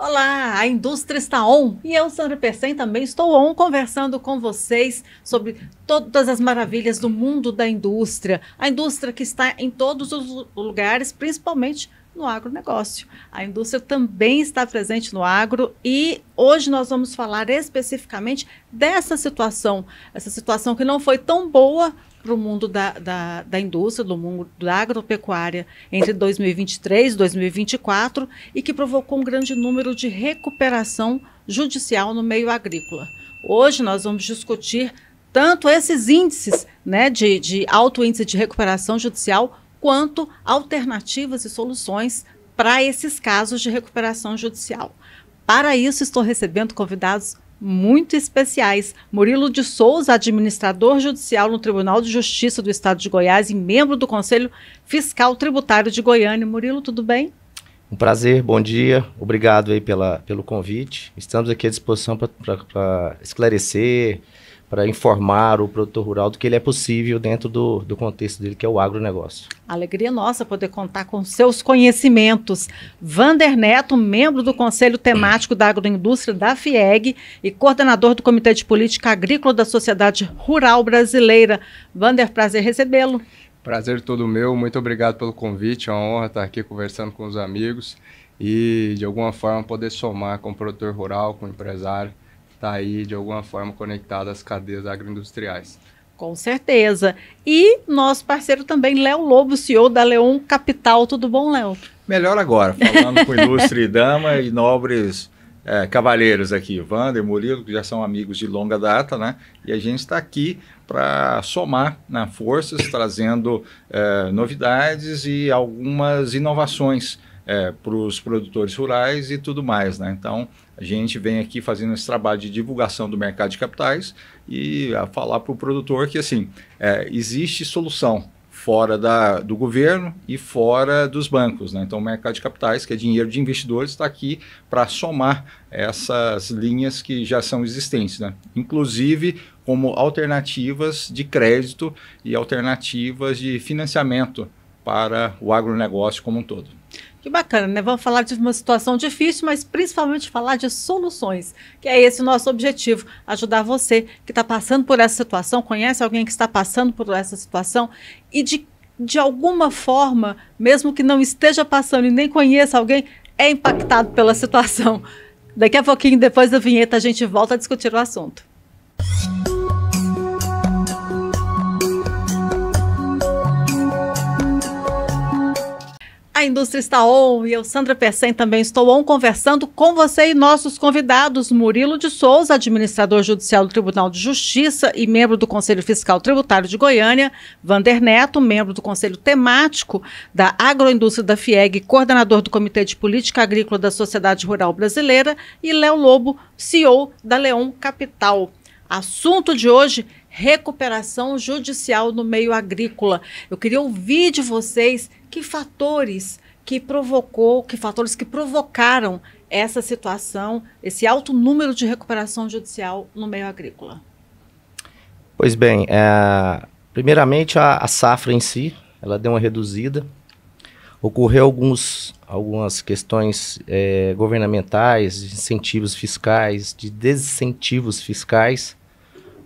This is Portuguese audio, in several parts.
Olá, a indústria está on e eu, Sandra Percem, também estou on conversando com vocês sobre todas as maravilhas do mundo da indústria. A indústria que está em todos os lugares, principalmente no agronegócio. A indústria também está presente no agro e hoje nós vamos falar especificamente dessa situação, essa situação que não foi tão boa para o mundo da indústria, do mundo da agropecuária entre 2023 e 2024 e que provocou um grande número de recuperação judicial no meio agrícola. Hoje nós vamos discutir tanto esses índices, né, de alto índice de recuperação judicial, quanto alternativas e soluções para esses casos de recuperação judicial. Para isso, estou recebendo convidados muito especiais. Murilo de Souza, administrador judicial no Tribunal de Justiça do Estado de Goiás e membro do Conselho Fiscal Tributário de Goiânia. Murilo, tudo bem? Um prazer, bom dia. Obrigado aí pelo convite. Estamos aqui à disposição para esclarecer, para informar o produtor rural do que ele é possível dentro do contexto dele, que é o agronegócio. Alegria nossa poder contar com seus conhecimentos. Vander Neto, membro do Conselho Temático da Agroindústria da FIEG e coordenador do Comitê de Política Agrícola da Sociedade Rural Brasileira. Vander, prazer recebê-lo. Prazer todo meu, muito obrigado pelo convite, é uma honra estar aqui conversando com os amigos e de alguma forma poder somar com o produtor rural, com o empresário, está aí de alguma forma conectado às cadeias agroindustriais. Com certeza. E nosso parceiro também, Léo Lobo, CEO da Leon Capital. Tudo bom, Léo? Melhor agora, falando com ilustre dama e nobres cavalheiros aqui, Vander, Murilo, que já são amigos de longa data, né? E a gente está aqui para somar, né, forças, trazendo novidades e algumas inovações para os produtores rurais e tudo mais, né? Então, a gente vem aqui fazendo esse trabalho de divulgação do mercado de capitais e a falar para o produtor que, assim, existe solução fora do governo e fora dos bancos, né? Então, o mercado de capitais, que é dinheiro de investidores, está aqui para somar essas linhas que já são existentes, né? Inclusive como alternativas de crédito e alternativas de financiamento para o agronegócio como um todo. Que bacana, né? Vamos falar de uma situação difícil, mas principalmente falar de soluções, que é esse o nosso objetivo, ajudar você que está passando por essa situação, conhece alguém que está passando por essa situação e de alguma forma, mesmo que não esteja passando e nem conheça alguém, é impactado pela situação. Daqui a pouquinho, depois da vinheta, a gente volta a discutir o assunto. A indústria está on e eu, Sandra Percem, também estou on conversando com você e nossos convidados. Murilo de Souza, administrador judicial do Tribunal de Justiça e membro do Conselho Fiscal Tributário de Goiânia. Vander Neto, membro do Conselho Temático da Agroindústria da FIEG, coordenador do Comitê de Política Agrícola da Sociedade Rural Brasileira. E Léo Lobo, CEO da Leon Capital. Assunto de hoje: recuperação judicial no meio agrícola. Eu queria ouvir de vocês que fatores que provocaram essa situação, esse alto número de recuperação judicial no meio agrícola. Pois bem, primeiramente a safra em si, ela deu uma reduzida. Ocorreu algumas questões governamentais, de incentivos fiscais, de desincentivos fiscais,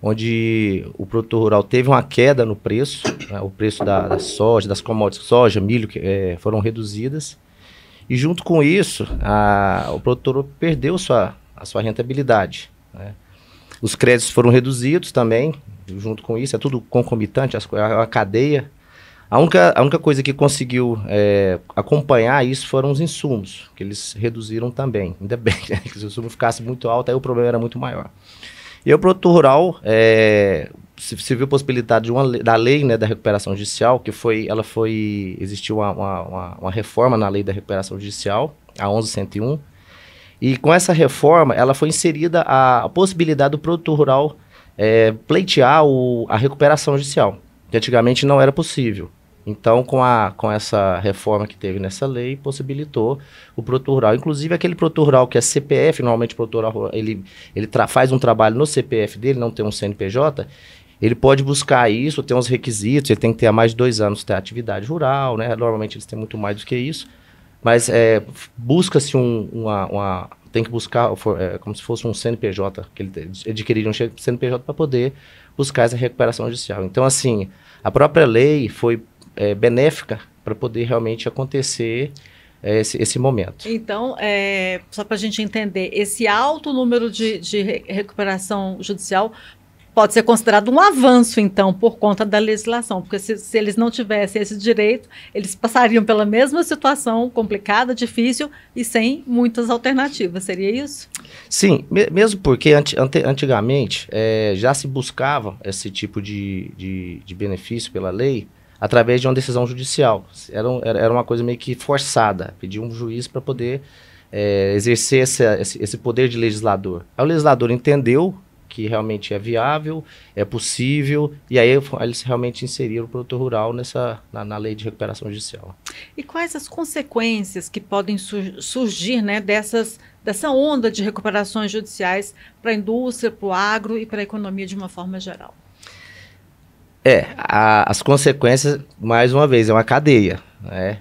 onde o produtor rural teve uma queda no preço, né, o preço da soja, das commodities, soja, milho, foram reduzidas. E junto com isso, o produtor perdeu a sua rentabilidade, né. Os créditos foram reduzidos também, junto com isso, é tudo concomitante, é uma cadeia. A única coisa que conseguiu acompanhar isso foram os insumos, que eles reduziram também. Ainda bem, né, que se o insumo ficasse muito alto, aí o problema era muito maior. E o produtor rural se viu possibilidade da lei, né, da recuperação judicial, existiu uma reforma na lei da recuperação judicial, a 11.101, e com essa reforma ela foi inserida a possibilidade do produtor rural pleitear a recuperação judicial, que antigamente não era possível. Então, com essa reforma que teve nessa lei, possibilitou o produtor rural. Inclusive, aquele produtor rural que é CPF, normalmente o produtor rural, ele faz um trabalho no CPF dele, não tem um CNPJ, ele pode buscar isso, tem uns requisitos, ele tem que ter há mais de 2 anos de atividade rural, né? Normalmente eles têm muito mais do que isso, mas busca-se tem que buscar, como se fosse um CNPJ, que ele adquiriria um CNPJ para poder buscar essa recuperação judicial. Então, assim, a própria lei foi benéfica para poder realmente acontecer esse momento. Então, só para a gente entender, esse alto número de recuperação judicial pode ser considerado um avanço, então, por conta da legislação, porque se eles não tivessem esse direito, eles passariam pela mesma situação complicada, difícil e sem muitas alternativas, seria isso? Sim, mesmo porque antigamente já se buscava esse tipo de benefício pela lei através de uma decisão judicial. Era uma coisa meio que forçada, pedir um juiz para poder exercer esse poder de legislador. Aí o legislador entendeu que realmente é viável, é possível, e aí eles realmente inseriram o produtor rural na lei de recuperação judicial. E quais as consequências que podem surgir, né, dessa onda de recuperações judiciais para a indústria, para o agro e para a economia de uma forma geral? As consequências, mais uma vez, é uma cadeia, né?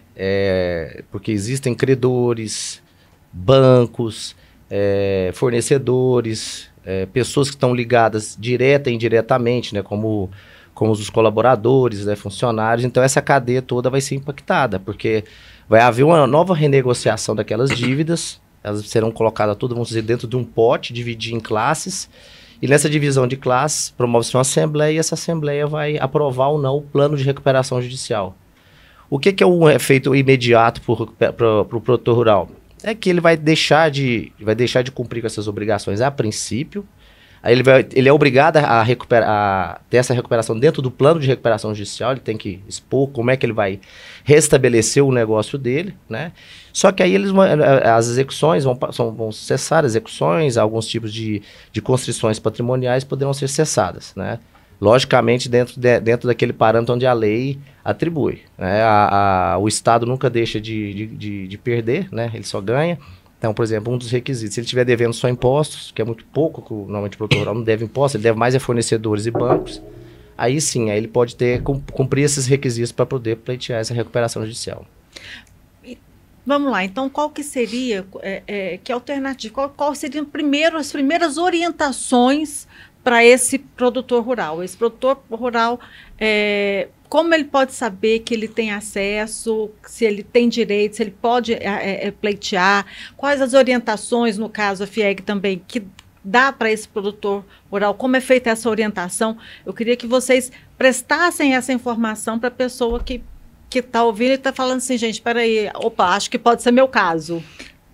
Porque existem credores, bancos, fornecedores, pessoas que estão ligadas direta e indiretamente, né, como os colaboradores, né, funcionários. Então essa cadeia toda vai ser impactada, porque vai haver uma nova renegociação daquelas dívidas, elas serão colocadas todas, vamos dizer, dentro de um pote, dividir em classes, e nessa divisão de classes promove-se uma assembleia, e essa assembleia vai aprovar ou não o plano de recuperação judicial. O que é um efeito imediato para o produtor rural? É que ele vai deixar de cumprir com essas obrigações a princípio. Aí ele é obrigado a ter essa recuperação dentro do plano de recuperação judicial. Ele tem que expor como é que ele vai restabelecer o negócio dele, né? Só que aí as execuções vão cessar, as execuções, alguns tipos de constrições patrimoniais poderão ser cessadas, né? Logicamente dentro daquele parâmetro onde a lei atribui, né? O Estado nunca deixa de perder, né? Ele só ganha. Então, por exemplo, um dos requisitos, se ele estiver devendo só impostos, que é muito pouco, que normalmente o produtor rural não deve impostos, ele deve mais a fornecedores e bancos, aí sim, aí ele pode cumprir esses requisitos para poder pleitear essa recuperação judicial. Vamos lá, então qual que seria, que alternativa, qual seriam as primeiras orientações para esse produtor rural? Esse produtor rural, como ele pode saber que ele tem acesso, se ele tem direito, se ele pode pleitear? Quais as orientações, no caso a FIEG também, que dá para esse produtor rural? Como é feita essa orientação? Eu queria que vocês prestassem essa informação para a pessoa que está ouvindo e está falando assim, gente, espera aí, opa, acho que pode ser meu caso.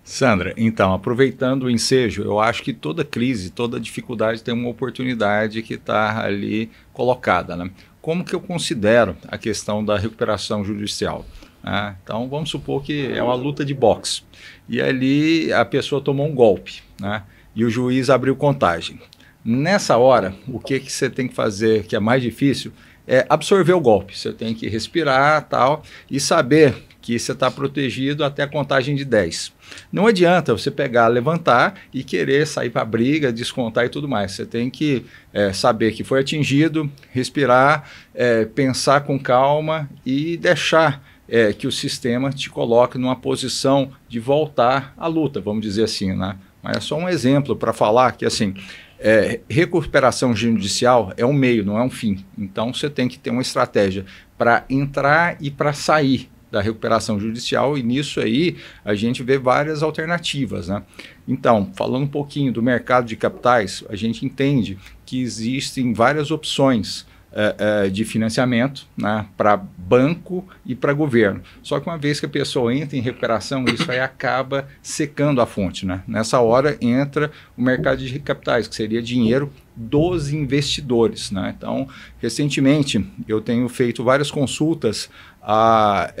Sandra, então, aproveitando o ensejo, eu acho que toda crise, toda dificuldade tem uma oportunidade que está ali colocada, né? Como que eu considero a questão da recuperação judicial? Então, vamos supor que é uma luta de boxe, e ali a pessoa tomou um golpe, né? E o juiz abriu contagem. Nessa hora, o que você tem que fazer, que é mais difícil, é absorver o golpe. Você tem que respirar tal, e saber que você está protegido até a contagem de 10. Não adianta você pegar, levantar e querer sair para a briga, descontar e tudo mais. Você tem que saber que foi atingido, respirar, pensar com calma e deixar que o sistema te coloque numa posição de voltar à luta, vamos dizer assim, né? Mas é só um exemplo para falar que, assim, recuperação judicial é um meio, não é um fim. Então, você tem que ter uma estratégia para entrar e para sair da recuperação judicial, e nisso aí a gente vê várias alternativas, né? Então, falando um pouquinho do mercado de capitais, a gente entende que existem várias opções de financiamento, né, para banco e para governo. Só que uma vez que a pessoa entra em recuperação, isso aí acaba secando a fonte, né? Nessa hora entra o mercado de capitais, que seria dinheiro dos investidores, né? Então, recentemente eu tenho feito várias consultas a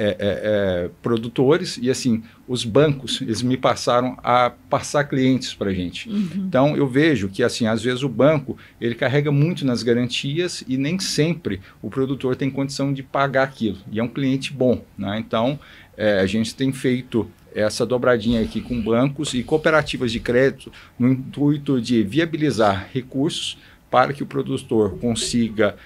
produtores, e assim, os bancos, eles me passaram a passar clientes para a gente. Uhum. Então, eu vejo que, assim, às vezes o banco, ele carrega muito nas garantias e nem sempre o produtor tem condição de pagar aquilo. E é um cliente bom, né? Então, a gente tem feito essa dobradinha aqui com bancos e cooperativas de crédito no intuito de viabilizar recursos para que o produtor consiga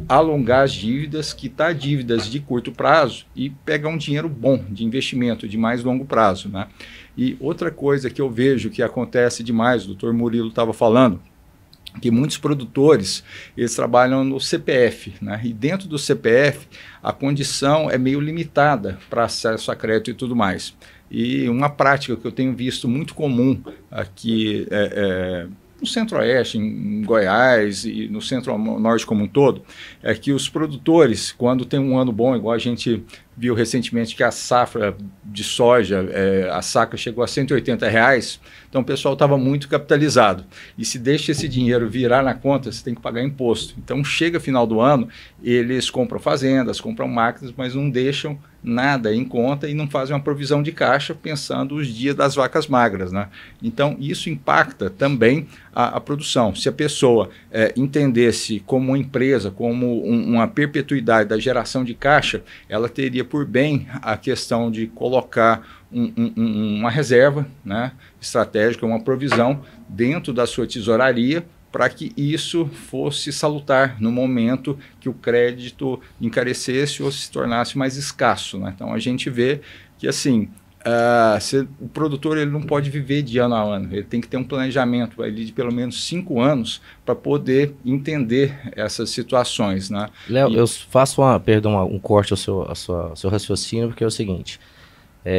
alongar as dívidas, quitar dívidas de curto prazo e pegar um dinheiro bom de investimento de mais longo prazo, né? E outra coisa que eu vejo que acontece demais, o doutor Murilo estava falando, que muitos produtores, eles trabalham no CPF, né? E dentro do CPF, a condição é meio limitada para acesso a crédito e tudo mais. E uma prática que eu tenho visto muito comum aqui no Centro-Oeste, em Goiás e no Centro-Norte como um todo, é que os produtores, quando tem um ano bom, igual a gente viu recentemente que a safra de soja, a saca chegou a R$180, então o pessoal estava muito capitalizado. E se deixa esse dinheiro virar na conta, você tem que pagar imposto. Então chega final do ano, eles compram fazendas, compram máquinas, mas não deixam nada em conta e não fazem uma provisão de caixa pensando os dias das vacas magras, né? Então isso impacta também a produção. Se a pessoa entendesse como uma empresa, como uma perpetuidade da geração de caixa, ela teria por bem a questão de colocar uma reserva, né, estratégica, uma provisão dentro da sua tesouraria para que isso fosse salutar no momento que o crédito encarecesse ou se tornasse mais escasso, né? Então a gente vê que assim, o produtor ele não pode viver de ano a ano, ele tem que ter um planejamento ali de pelo menos 5 anos para poder entender essas situações, né? Léo, eu faço um corte ao seu raciocínio, porque é o seguinte,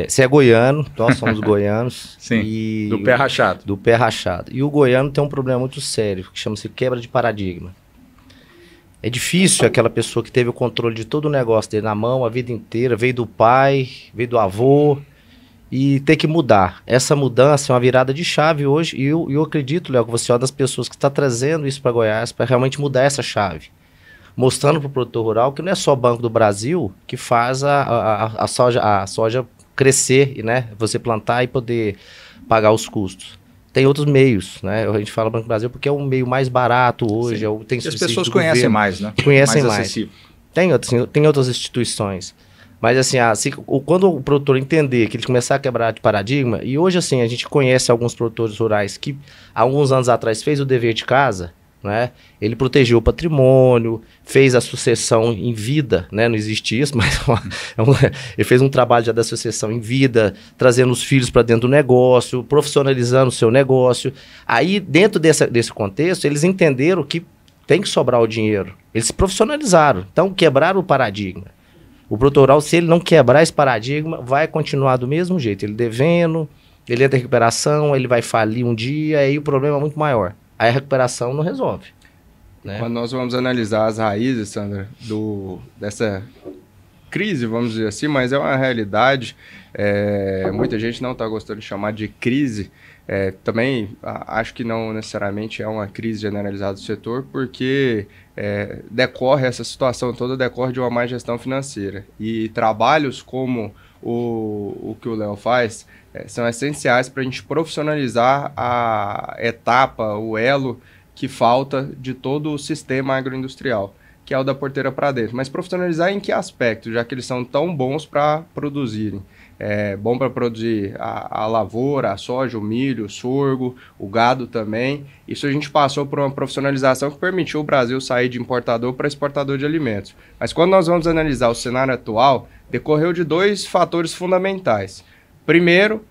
você é goiano, nós somos goianos. Sim, do pé rachado. Do pé rachado. E o goiano tem um problema muito sério, que chama-se quebra de paradigma. É difícil aquela pessoa que teve o controle de todo o negócio dele na mão a vida inteira, veio do pai, veio do avô, e ter que mudar. Essa mudança é uma virada de chave hoje, e eu acredito, Léo, que você é uma das pessoas que está trazendo isso para Goiás, para realmente mudar essa chave. Mostrando para o produtor rural que não é só o Banco do Brasil que faz a soja crescer, né? Você plantar e poder pagar os custos. Tem outros meios, né? A gente fala Banco do Brasil porque é um meio mais barato hoje. Tem as pessoas conhecem mais, né? Conhecem mais. Acessível. Tem outras instituições. Mas assim, quando o produtor entender que ele começar a quebrar de paradigma, e hoje assim, a gente conhece alguns produtores rurais que há alguns anos atrás fez o dever de casa, né? Ele protegeu o patrimônio, fez a sucessão em vida, né? Não existe isso, mas ele fez um trabalho já da sucessão em vida, trazendo os filhos para dentro do negócio, profissionalizando o seu negócio. Aí, dentro desse contexto, eles entenderam que tem que sobrar o dinheiro. Eles se profissionalizaram, então quebraram o paradigma. O produtor rural, se ele não quebrar esse paradigma, vai continuar do mesmo jeito. Ele devendo, ele entra em recuperação, ele vai falir um dia, aí o problema é muito maior. Aí a recuperação não resolve, né? Quando nós vamos analisar as raízes, Sandra, dessa crise, vamos dizer assim, mas é uma realidade, muita gente não está gostando de chamar de crise, também acho que não necessariamente é uma crise generalizada do setor, porque essa situação toda decorre de uma má gestão financeira. E trabalhos como o que o Léo faz são essenciais para a gente profissionalizar a etapa, o elo que falta de todo o sistema agroindustrial, que é o da porteira para dentro. Mas profissionalizar em que aspecto, já que eles são tão bons para produzirem? Bom para produzir a lavoura, a soja, o milho, o sorgo, o gado também. Isso a gente passou por uma profissionalização que permitiu o Brasil sair de importador para exportador de alimentos. Mas quando nós vamos analisar o cenário atual, decorreu de 2 fatores fundamentais. Primeiro,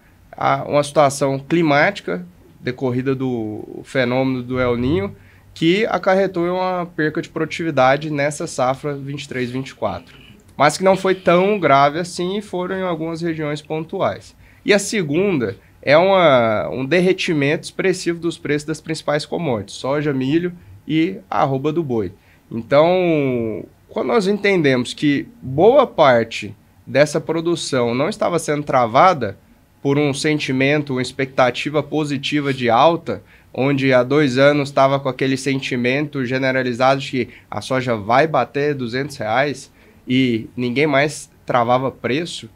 uma situação climática decorrida do fenômeno do El Niño, que acarretou em uma perca de produtividade nessa safra 23-24. Mas que não foi tão grave assim e foram em algumas regiões pontuais. E a segunda é um derretimento expressivo dos preços das principais commodities, soja, milho e a arroba do boi. Então, quando nós entendemos que boa parte dessa produção não estava sendo travada por um sentimento, uma expectativa positiva de alta, onde há 2 anos estava com aquele sentimento generalizado de que a soja vai bater R$200 e ninguém mais travava preço,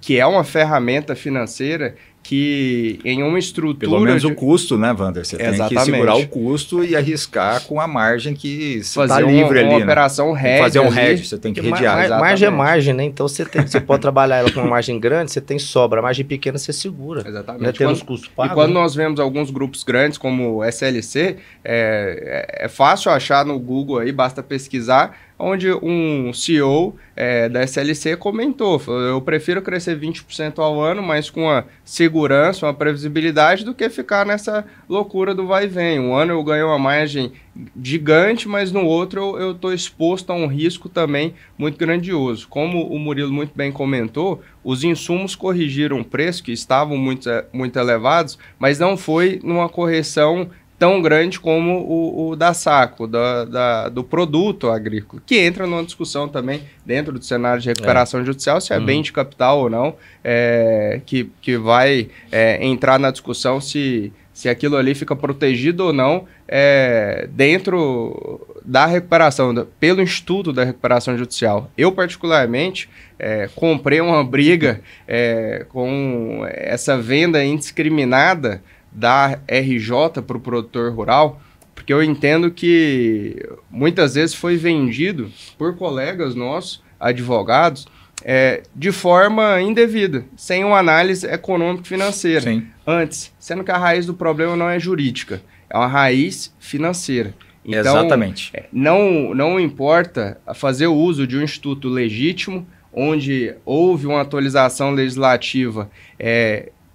que é uma ferramenta financeira que em uma estrutura... Pelo menos o custo, né, Wander? Você tem que segurar o custo e arriscar com a margem que está livre ali, uma né? operação hedge. Fazer um hedge, você tem que redear. Margem é margem, né? Então você pode trabalhar ela com uma margem grande, você tem sobra. A margem pequena você segura. Exatamente. Né? Tendo os custos pagos. E quando nós vemos alguns grupos grandes, como o SLC, é fácil achar no Google aí, basta pesquisar, onde um CEO da SLC comentou, eu prefiro crescer 20% ao ano, mas com uma segurança, uma previsibilidade, do que ficar nessa loucura do vai e vem. Um ano eu ganho uma margem gigante, mas no outro eu estou exposto a um risco também muito grandioso. Como o Murilo muito bem comentou, os insumos corrigiram o preço, que estavam muito elevados, mas não foi numa correção tão grande como o da Saco, do produto agrícola, que entra numa discussão também dentro do cenário de recuperação judicial, se é bem de capital ou não, que vai entrar na discussão se aquilo ali fica protegido ou não dentro da recuperação, pelo Instituto da Recuperação Judicial. Eu, particularmente, comprei uma briga com essa venda indiscriminada da RJ para o produtor rural, porque eu entendo que muitas vezes foi vendido por colegas nossos, advogados, de forma indevida, sem uma análise econômico-financeira. Sim. Antes, sendo que a raiz do problema não é jurídica, é uma raiz financeira. Então, exatamente. Não importa fazer o uso de um instituto legítimo, onde houve uma atualização legislativa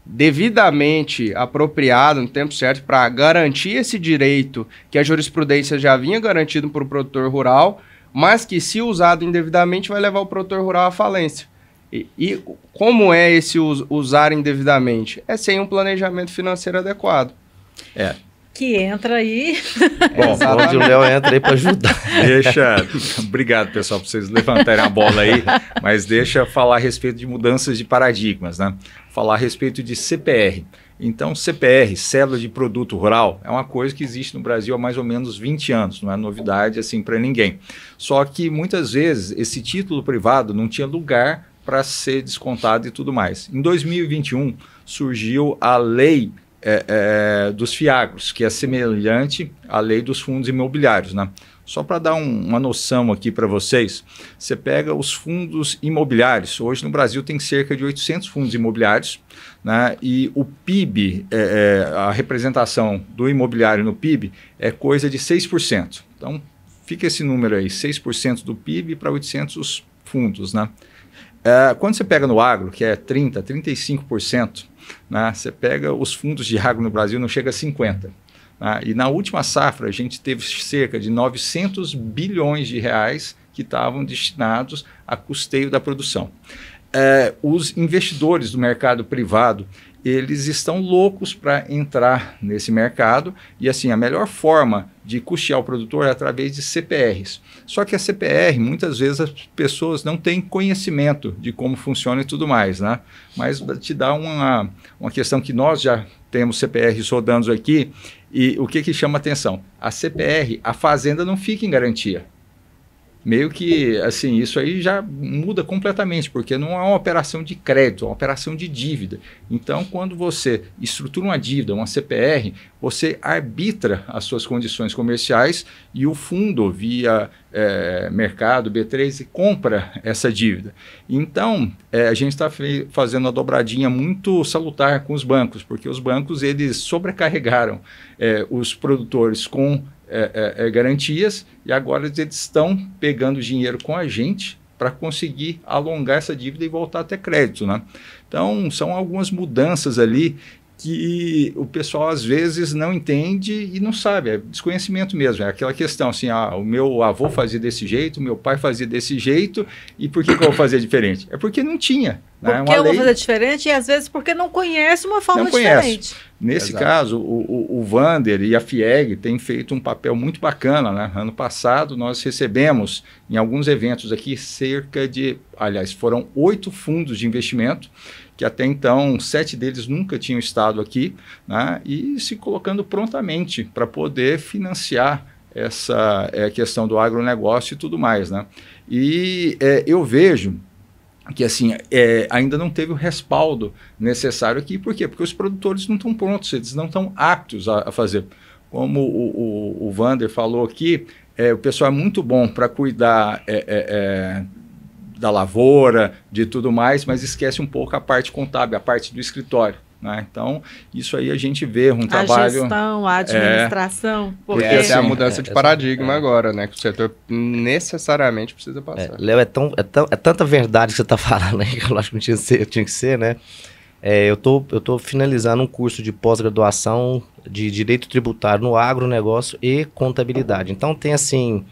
devidamente apropriado no tempo certo para garantir esse direito que a jurisprudência já vinha garantido para o produtor rural, mas que, se usado indevidamente, vai levar o produtor rural à falência. E como é esse usar indevidamente? É sem um planejamento financeiro adequado. Que entra aí. Bom, onde o Léo entra aí para ajudar. Obrigado, pessoal, por vocês levantarem a bola aí, mas deixa eu falar a respeito de mudanças de paradigmas, né? Falar a respeito de CPR. Então, CPR, Cédula de Produto Rural, é uma coisa que existe no Brasil há mais ou menos 20 anos, não é novidade assim para ninguém. Só que muitas vezes esse título privado não tinha lugar para ser descontado e tudo mais. Em 2021 surgiu a lei dos FIAGROS, que é semelhante à lei dos fundos imobiliários, né? Só para dar uma noção aqui para vocês, você pega os fundos imobiliários, hoje no Brasil tem cerca de 800 fundos imobiliários, né? E o PIB, a representação do imobiliário no PIB é coisa de 6%. Então, fica esse número aí, 6% do PIB para 800 fundos, né? Quando você pega no agro, que é 30%, 35%, né, você pega os fundos de agro no Brasil, não chega a 50%. Né, e na última safra, a gente teve cerca de 900 bilhões de reais que estavam destinados a custeio da produção. Os investidores do mercado privado, eles estão loucos para entrar nesse mercado e, assim, a melhor forma de custear o produtor é através de CPRs. Só que a CPR, muitas vezes as pessoas não têm conhecimento de como funciona e tudo mais, né? Mas te dá uma questão que nós já temos CPRs rodando aqui e o que chama atenção? A CPR, a fazenda não fica em garantia. Meio que, assim, isso aí já muda completamente, porque não é uma operação de crédito, é uma operação de dívida. Então, quando você estrutura uma dívida, uma CPR, você arbitra as suas condições comerciais e o fundo, via mercado, B3, compra essa dívida. Então, a gente está fazendo uma dobradinha muito salutar com os bancos, porque os bancos, eles sobrecarregaram os produtores com garantias e agora eles estão pegando dinheiro com a gente para conseguir alongar essa dívida e voltar a ter crédito, né? Então, são algumas mudanças ali que o pessoal às vezes não entende e não sabe, é desconhecimento mesmo, é aquela questão assim, o meu avô fazia desse jeito, meu pai fazia desse jeito, e por que eu vou fazer diferente? É porque não tinha. Porque eu vou fazer diferente e às vezes porque não conhece uma forma diferente. Nesse caso, o Wander e a FIEG têm feito um papel muito bacana, né? Ano passado nós recebemos em alguns eventos aqui foram 8 fundos de investimento, que até então 7 deles nunca tinham estado aqui, né? E se colocando prontamente para poder financiar essa questão do agronegócio e tudo mais, né? E eu vejo que assim, ainda não teve o respaldo necessário aqui. Por quê? Porque os produtores não estão prontos, eles não estão aptos a fazer. Como o Wander falou aqui, o pessoal é muito bom para cuidar da lavoura, de tudo mais, mas esquece um pouco a parte contábil, a parte do escritório. Né? Então, isso aí a gente vê um trabalho... A gestão, a administração. Porque essa é a mudança de paradigma agora, né? Que o setor necessariamente precisa passar. Léo, é tanta verdade que você está falando aí, que eu acho que tinha que ser, né? Eu tô finalizando um curso de pós-graduação de Direito Tributário no agronegócio e contabilidade. Então, tem assim,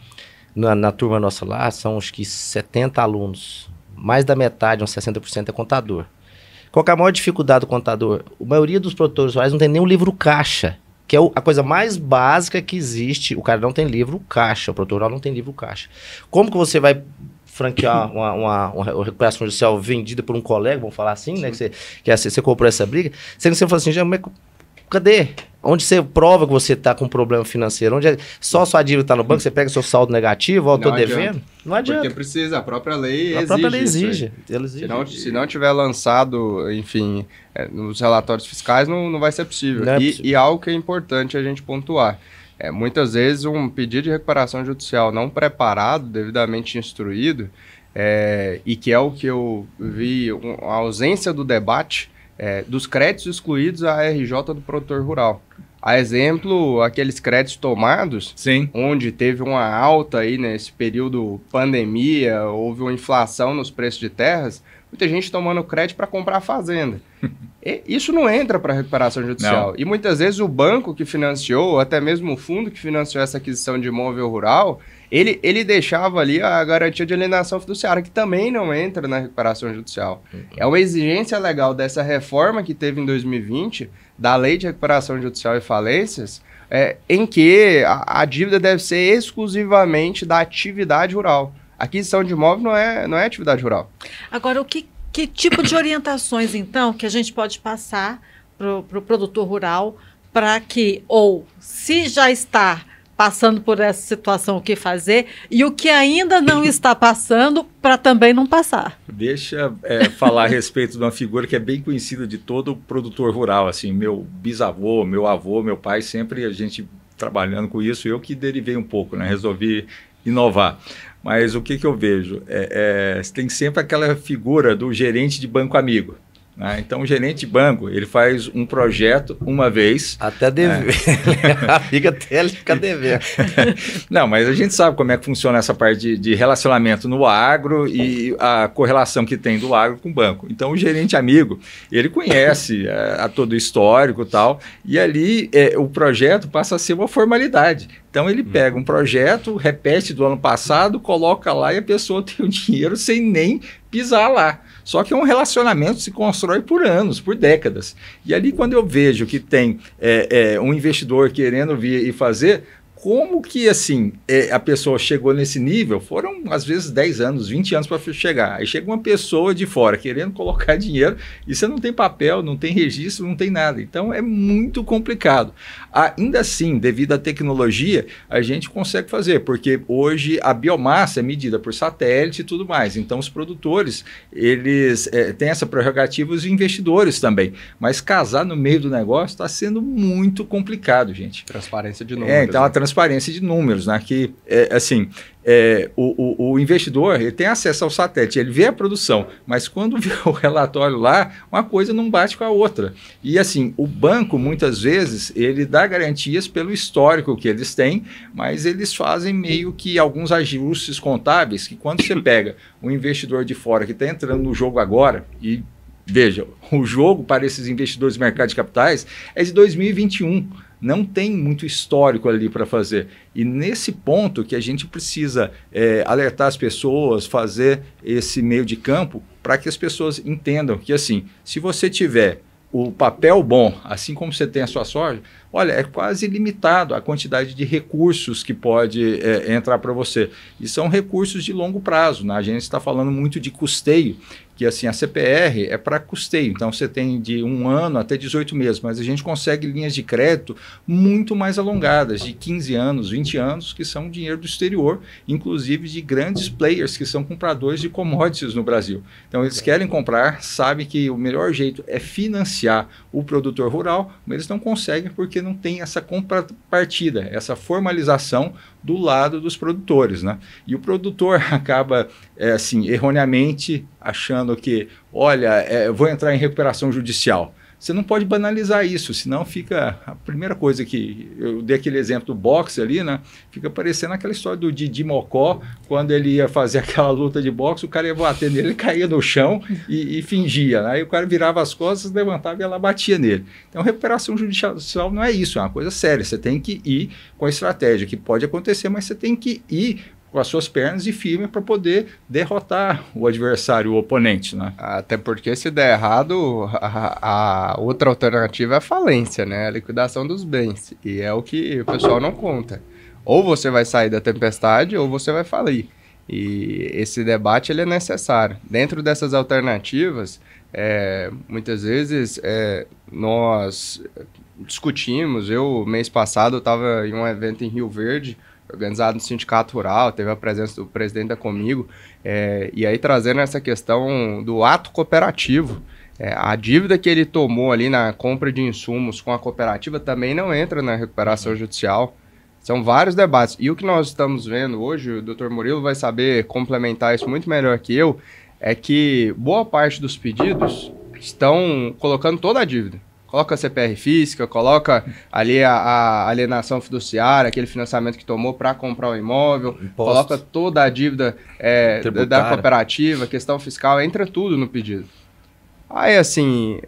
na turma nossa lá, são acho que 70 alunos. Mais da metade, uns 60% é contador. Qual que é a maior dificuldade do contador? A maioria dos produtores rurais não tem nem um livro caixa, que é a coisa mais básica que existe. O cara não tem livro caixa, o produtor rural não tem livro caixa. Como que você vai franquear uma recuperação judicial vendida por um colega, vamos falar assim, né? Que você comprou essa briga, sendo que você fala assim, cadê? Onde você prova que você está com um problema financeiro? Onde só sua dívida está no banco, você pega seu saldo negativo, eu estou devendo? Não adianta. Porque precisa, a própria lei exige. Se não tiver lançado, enfim, nos relatórios fiscais, não vai ser possível. E algo que é importante a gente pontuar. Muitas vezes um pedido de recuperação judicial não preparado, devidamente instruído, e que é o que eu vi, a ausência do debate, dos créditos excluídos à RJ do produtor rural. A exemplo, aqueles créditos tomados, sim, onde teve uma alta aí nesse período pandemia, houve uma inflação nos preços de terras, muita gente tomando crédito para comprar fazenda. Isso não entra para recuperação judicial. Não. E muitas vezes o banco que financiou, ou até mesmo o fundo que financiou essa aquisição de imóvel rural, ele deixava ali a garantia de alienação fiduciária, que também não entra na recuperação judicial. É uma exigência legal dessa reforma que teve em 2020, da Lei de Recuperação Judicial e Falências, em que a dívida deve ser exclusivamente da atividade rural. A aquisição de imóvel não é atividade rural. Agora, que tipo de orientações, então, que a gente pode passar para o produtor rural para que, ou se já está passando por essa situação, o que fazer, e o que ainda não está passando para também não passar? Deixa falar a respeito de uma figura que é bem conhecida de todo produtor rural, assim, meu bisavô, meu avô, meu pai, sempre a gente trabalhando com isso, eu que derivei um pouco, né, resolvi inovar. Mas o que eu vejo? Tem sempre aquela figura do gerente de banco amigo. Né? Então, o gerente de banco, ele faz um projeto uma vez... Até dever. Até ele fica devendo. Não, mas a gente sabe como é que funciona essa parte de relacionamento no agro e a correlação que tem do agro com o banco. Então, o gerente amigo, ele conhece a todo o histórico e tal, e ali o projeto passa a ser uma formalidade. Então, ele pega um projeto, repete do ano passado, coloca lá e a pessoa tem o dinheiro sem nem pisar lá. Só que é um relacionamento que se constrói por anos, por décadas. E ali, quando eu vejo que tem um investidor querendo vir e fazer, como que assim a pessoa chegou nesse nível? Foram, às vezes, 10 anos, 20 anos para chegar. Aí chega uma pessoa de fora querendo colocar dinheiro e você não tem papel, não tem registro, não tem nada. Então, é muito complicado. Ainda assim, devido à tecnologia, a gente consegue fazer, porque hoje a biomassa é medida por satélite e tudo mais. Então, os produtores, eles têm essa prerrogativa, os investidores também. Mas casar no meio do negócio está sendo muito complicado, gente. Transparência de números. Então, a transparência de números, né? Que, o investidor, ele tem acesso ao satélite, ele vê a produção, mas quando vê o relatório lá, uma coisa não bate com a outra. E assim, o banco, muitas vezes, ele dá garantias pelo histórico que eles têm, mas eles fazem meio que alguns ajustes contábeis, que quando você pega um investidor de fora que está entrando no jogo agora, e veja, o jogo para esses investidores de mercado de capitais é de 2021, não tem muito histórico ali para fazer. E nesse ponto que a gente precisa alertar as pessoas, fazer esse meio de campo para que as pessoas entendam que, assim, se você tiver o papel bom, assim como você tem a sua soja, olha, é quase ilimitado a quantidade de recursos que pode entrar para você. E são recursos de longo prazo, né? A gente está falando muito de custeio, que assim, a CPR é para custeio, então você tem de 1 ano até 18 meses, mas a gente consegue linhas de crédito muito mais alongadas, de 15 anos, 20 anos, que são dinheiro do exterior, inclusive de grandes players que são compradores de commodities no Brasil. Então eles querem comprar, sabem que o melhor jeito é financiar o produtor rural, mas eles não conseguem porque não tem essa contrapartida, essa formalização do lado dos produtores, né? E o produtor acaba, assim, erroneamente achando que, olha, vou entrar em recuperação judicial. Você não pode banalizar isso, senão fica a primeira coisa que eu dei aquele exemplo do boxe ali, né? Fica parecendo aquela história do Didi Mocó, quando ele ia fazer aquela luta de boxe, o cara ia bater nele, ele caía no chão e fingia, né? Aí o cara virava as costas, levantava e ela batia nele. Então, recuperação judicial não é isso, é uma coisa séria. Você tem que ir com a estratégia, que pode acontecer, mas você tem que ir com as suas pernas e firme para poder derrotar o adversário, o oponente, né? Até porque se der errado, a outra alternativa é a falência, né? A liquidação dos bens. E é o que o pessoal não conta. Ou você vai sair da tempestade ou você vai falir. E esse debate ele é necessário. Dentro dessas alternativas, muitas vezes nós discutimos. Mês passado, eu estava em um evento em Rio Verde, organizado no Sindicato Rural, teve a presença do presidente da Comigo, e aí trazendo essa questão do ato cooperativo. A dívida que ele tomou ali na compra de insumos com a cooperativa também não entra na recuperação judicial. São vários debates. E o que nós estamos vendo hoje, o Dr. Murilo vai saber complementar isso muito melhor que eu, é que boa parte dos pedidos estão colocando toda a dívida. Coloca a CPR física, coloca ali a alienação fiduciária, aquele financiamento que tomou para comprar o imóvel, coloca toda a dívida da cooperativa, questão fiscal, entra tudo no pedido. Aí assim,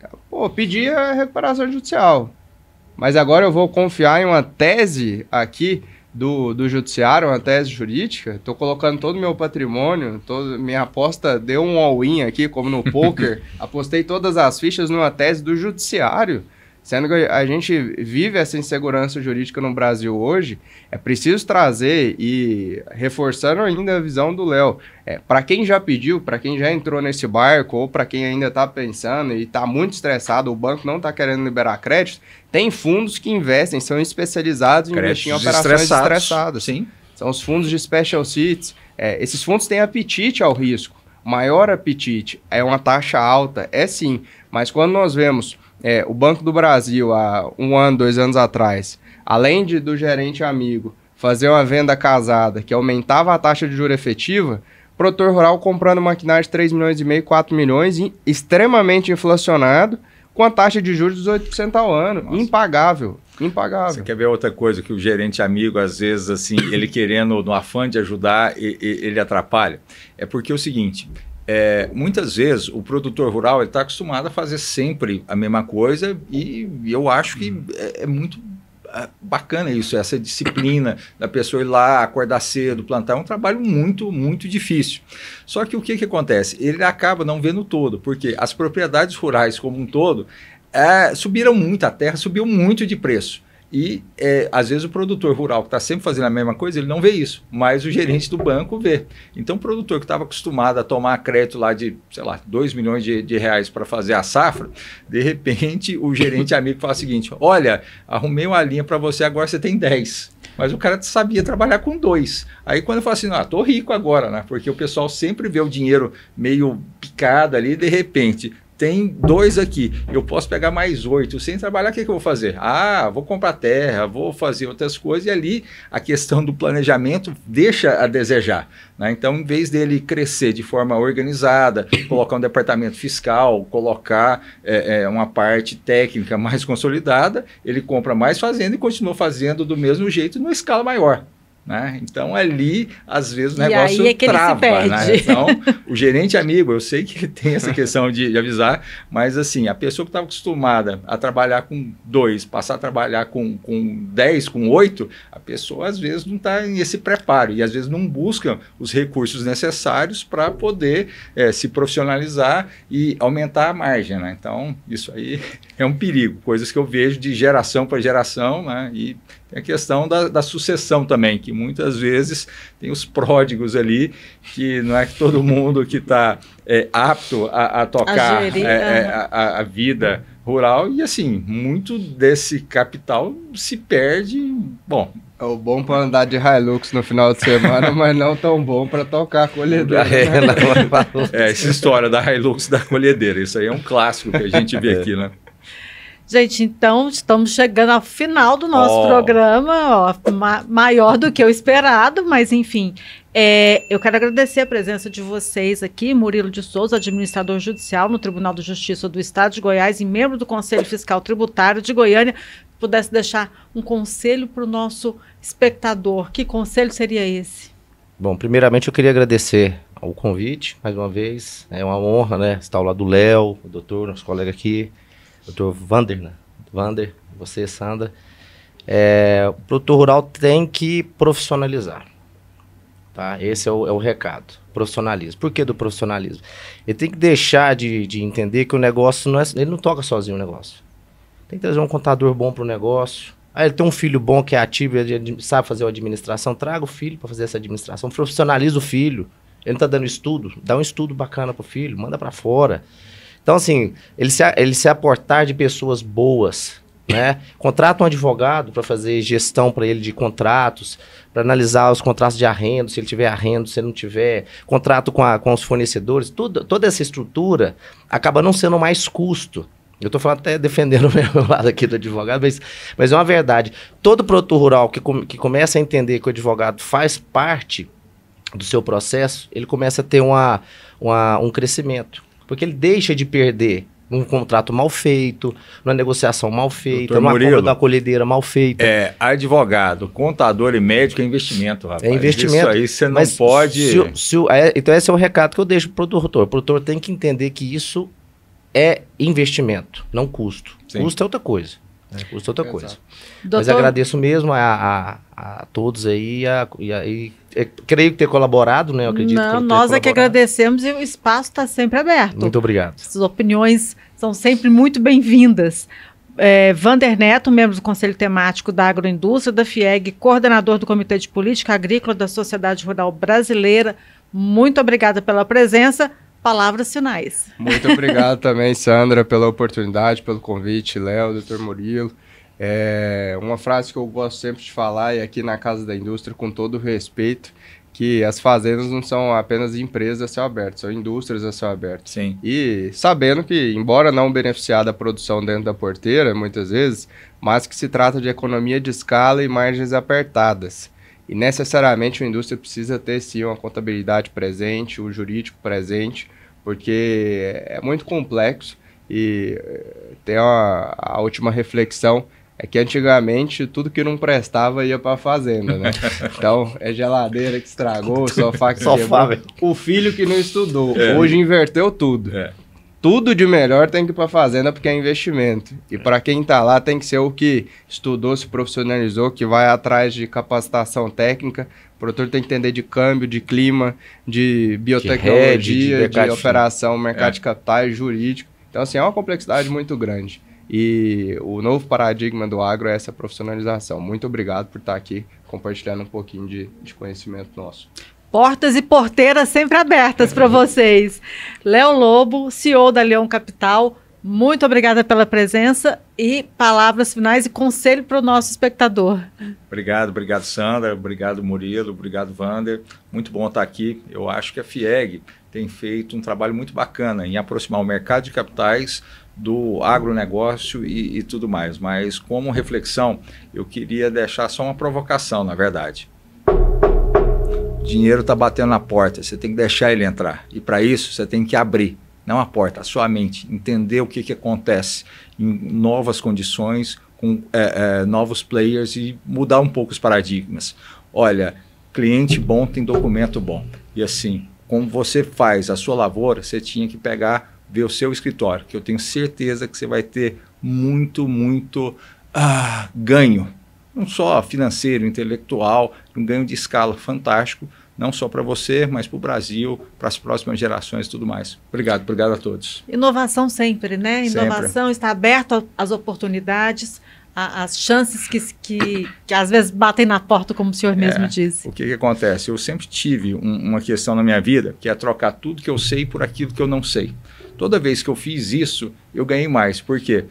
pedir a recuperação judicial, mas agora eu vou confiar em uma tese aqui do judiciário, uma tese jurídica, estou colocando todo o meu patrimônio, minha aposta deu um all-in aqui, como no poker, apostei todas as fichas numa tese do judiciário, sendo que a gente vive essa insegurança jurídica no Brasil hoje. É preciso trazer, e reforçando ainda a visão do Léo, para quem já pediu, para quem já entrou nesse barco, ou para quem ainda está pensando e está muito estressado, o banco não está querendo liberar crédito, tem fundos que investem, são especializados em investir em operações estressadas. Sim. São os fundos de special situations. Esses fundos têm apetite ao risco. Maior apetite é uma taxa alta, sim. Mas quando nós vemos o Banco do Brasil, há 1 ano, 2 anos atrás, além do gerente amigo fazer uma venda casada que aumentava a taxa de juros efetiva, produtor rural comprando maquinário de 3,5 milhões, 4 milhões, extremamente inflacionado, com a taxa de juros de 18% ao ano. Nossa. Impagável. Você quer ver outra coisa que o gerente amigo, às vezes, assim, ele querendo, no afã de ajudar, ele atrapalha? É porque é o seguinte, muitas vezes o produtor rural está acostumado a fazer sempre a mesma coisa e eu acho que é muito bacana isso, essa disciplina da pessoa ir lá, acordar cedo, plantar, é um trabalho muito, muito difícil. Só que o que acontece? Ele acaba não vendo todo, porque as propriedades rurais como um todo subiram muito, a terra subiu muito de preço. E, às vezes, o produtor rural que está sempre fazendo a mesma coisa, ele não vê isso, mas o gerente do banco vê. Então, o produtor que estava acostumado a tomar crédito lá de, sei lá, 2 milhões de reais para fazer a safra, de repente, o gerente amigo fala o seguinte, olha, arrumei uma linha para você, agora você tem 10. Mas o cara sabia trabalhar com 2. Aí, quando eu falo assim, tô rico agora, né? Porque o pessoal sempre vê o dinheiro meio picado ali, de repente... Tem 2 aqui, eu posso pegar mais 8, sem trabalhar, o que eu vou fazer? Vou comprar terra, vou fazer outras coisas, e ali a questão do planejamento deixa a desejar, né? Então, em vez dele crescer de forma organizada, colocar um departamento fiscal, colocar uma parte técnica mais consolidada, ele compra mais fazenda e continua fazendo do mesmo jeito, numa escala maior. Né? Então ali às vezes o negócio trava, né? Então o gerente amigo, eu sei que tem essa questão de avisar, mas assim, a pessoa que estava acostumada a trabalhar com 2, passar a trabalhar com 10, com 8, a pessoa às vezes não está nesse preparo e às vezes não busca os recursos necessários para poder se profissionalizar e aumentar a margem, né? Então isso aí é um perigo, coisas que eu vejo de geração para geração, né? E Tem a questão da sucessão também, que muitas vezes tem os pródigos ali, que não é que todo mundo que está apto a tocar a vida rural, e assim, muito desse capital se perde, bom... É o bom para andar de Hilux no final de semana, mas não tão bom para tocar a colhedeira. Essa história da Hilux da colhedeira, isso aí é um clássico que a gente vê aqui, né? Gente, então estamos chegando ao final do nosso programa, maior do que o esperado, mas enfim, eu quero agradecer a presença de vocês aqui, Murilo de Souza, administrador judicial no Tribunal de Justiça do Estado de Goiás e membro do Conselho Fiscal Tributário de Goiânia. Pudesse deixar um conselho para o nosso espectador, que conselho seria esse? Bom, primeiramente eu queria agradecer o convite, mais uma vez, é uma honra, né, estar ao lado do Léo, o doutor, nosso colega aqui, doutor Vander, né? Vander, você, Sandra. O produtor rural tem que profissionalizar, tá? Esse é o recado, profissionalismo. Por que do profissionalismo? Ele tem que deixar de entender que o negócio não é, ele não toca sozinho o negócio. Tem que trazer um contador bom para o negócio. Ele tem um filho bom que é ativo e sabe fazer a administração. Traga o filho para fazer essa administração. Profissionaliza o filho. Ele não está dando estudo. Dá um estudo bacana para o filho. Manda para fora. Então, assim, ele se aportar de pessoas boas, né? Contrata um advogado para fazer gestão para ele de contratos, para analisar os contratos de arrendo, se ele tiver arrendo, se ele não tiver. Contrato com os fornecedores. Toda essa estrutura acaba não sendo mais custo. Eu estou falando até defendendo o meu lado aqui do advogado, mas é uma verdade. Todo produtor rural que começa a entender que o advogado faz parte do seu processo, ele começa a ter um crescimento. Porque ele deixa de perder num contrato mal feito, numa negociação mal feita, numa compra da colhedeira mal feita. Advogado, contador e médico é investimento, rapaz. É investimento. Isso aí você não pode... Então esse é o recado que eu deixo para o produtor. O produtor tem que entender que isso é investimento, não custo. Sim. Custo é outra coisa. Custo é outra coisa. Doutor... Mas agradeço mesmo a todos aí, creio que ter colaborado, né? Eu acredito que nós é que agradecemos e o espaço está sempre aberto. Muito obrigado. As opiniões são sempre muito bem-vindas. Vander Neto, membro do Conselho Temático da Agroindústria, da FIEG, coordenador do Comitê de Política Agrícola da Sociedade Rural Brasileira, muito obrigada pela presença. Palavras finais. Muito obrigado também, Sandra, pela oportunidade, pelo convite, Léo, doutor Murilo. Uma frase que eu gosto sempre de falar, e aqui na Casa da Indústria, com todo o respeito, que as fazendas não são apenas empresas a céu aberto, são indústrias a céu aberto. Sim. E sabendo que, embora não beneficiar da produção dentro da porteira, muitas vezes, mas que se trata de economia de escala e margens apertadas. E necessariamente a indústria precisa ter sim uma contabilidade presente, o jurídico presente, porque é muito complexo. E tem a última reflexão, é que antigamente tudo que não prestava ia para a fazenda, né? Então, geladeira que estragou, sofá que quebrou, o filho que não estudou. Hoje inverteu tudo. Tudo de melhor tem que ir para a fazenda porque é investimento. E para quem está lá tem que ser o que estudou, se profissionalizou, que vai atrás de capacitação técnica. O produtor tem que entender de câmbio, de clima, de biotecnologia, de operação, mercado de capitais, jurídico. Então, assim, é uma complexidade muito grande. E o novo paradigma do agro é essa profissionalização. Muito obrigado por estar aqui compartilhando um pouquinho de conhecimento nosso. Portas e porteiras sempre abertas para vocês. Léo Lobo, CEO da Leão Capital, muito obrigada pela presença e palavras finais e conselho para o nosso espectador. Obrigado Sandra, obrigado Murilo, obrigado Vander. Muito bom estar aqui. Eu acho que a FIEG tem feito um trabalho muito bacana em aproximar o mercado de capitais do agronegócio e tudo mais. Mas como reflexão, eu queria deixar só uma provocação, na verdade. Dinheiro está batendo na porta, você tem que deixar ele entrar. E para isso, você tem que abrir, não a porta, a sua mente. Entender o que acontece em novas condições, com novos players e mudar um pouco os paradigmas. Olha, cliente bom tem documento bom. E assim, como você faz a sua lavoura, você tinha que ver o seu escritório, que eu tenho certeza que você vai ter muito ganho. Não só financeiro, intelectual, um ganho de escala fantástico não só para você, mas para o Brasil, para as próximas gerações e tudo mais. Obrigado a todos. Inovação sempre, né? Inovação, Sempre. está aberto às oportunidades, às chances que às vezes batem na porta, como o senhor mesmo disse. O que acontece? Eu sempre tive uma questão na minha vida, que é trocar tudo que eu sei por aquilo que eu não sei. Toda vez que eu fiz isso, eu ganhei mais. Por quê?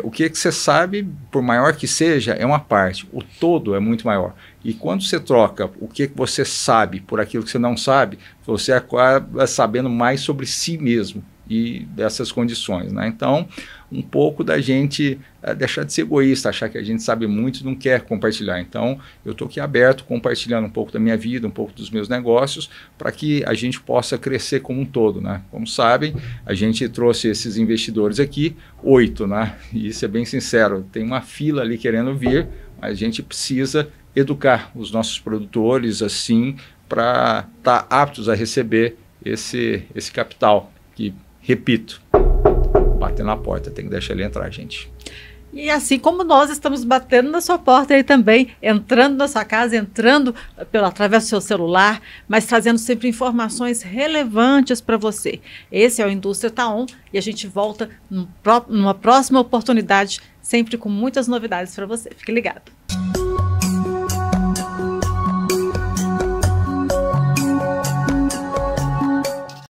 O que você sabe, por maior que seja, é uma parte. O todo é muito maior. E quando você troca o que você sabe por aquilo que você não sabe, você acaba sabendo mais sobre si mesmo e dessas condições, né? Então, um pouco da gente deixar de ser egoísta, achar que a gente sabe muito e não quer compartilhar. Então, eu estou aqui aberto, compartilhando um pouco da minha vida, um pouco dos meus negócios, para que a gente possa crescer como um todo, né? Como sabem, a gente trouxe esses investidores aqui, 8, né? E isso é bem sincero, tem uma fila ali querendo vir, mas a gente precisa educar os nossos produtores assim, para estar aptos a receber esse capital que, repito, bater na porta, tem que deixar ele entrar, gente. E assim como nós estamos batendo na sua porta aí também, entrando na sua casa, entrando através do seu celular, mas trazendo sempre informações relevantes para você. Esse é o Indústria Tá On e a gente volta numa próxima oportunidade, sempre com muitas novidades para você. Fique ligado.